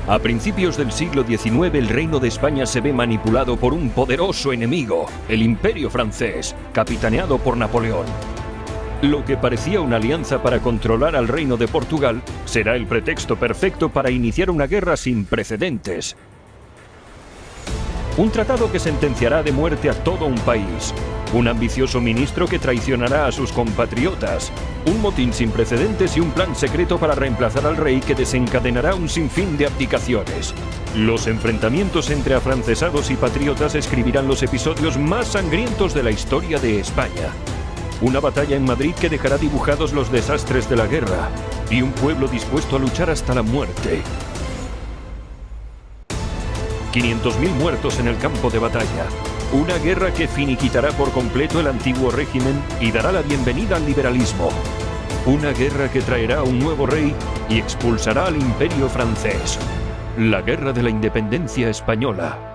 A principios del siglo XIX el reino de España se ve manipulado por un poderoso enemigo, el Imperio francés, capitaneado por Napoleón. Lo que parecía una alianza para controlar al reino de Portugal será el pretexto perfecto para iniciar una guerra sin precedentes. Un tratado que sentenciará de muerte a todo un país, un ambicioso ministro que traicionará a sus compatriotas, un motín sin precedentes y un plan secreto para reemplazar al rey que desencadenará un sinfín de abdicaciones. Los enfrentamientos entre afrancesados y patriotas escribirán los episodios más sangrientos de la historia de España. Una batalla en Madrid que dejará dibujados los desastres de la guerra y un pueblo dispuesto a luchar hasta la muerte. 500.000 muertos en el campo de batalla. Una guerra que finiquitará por completo el antiguo régimen y dará la bienvenida al liberalismo. Una guerra que traerá un nuevo rey y expulsará al imperio francés. La Guerra de la Independencia Española.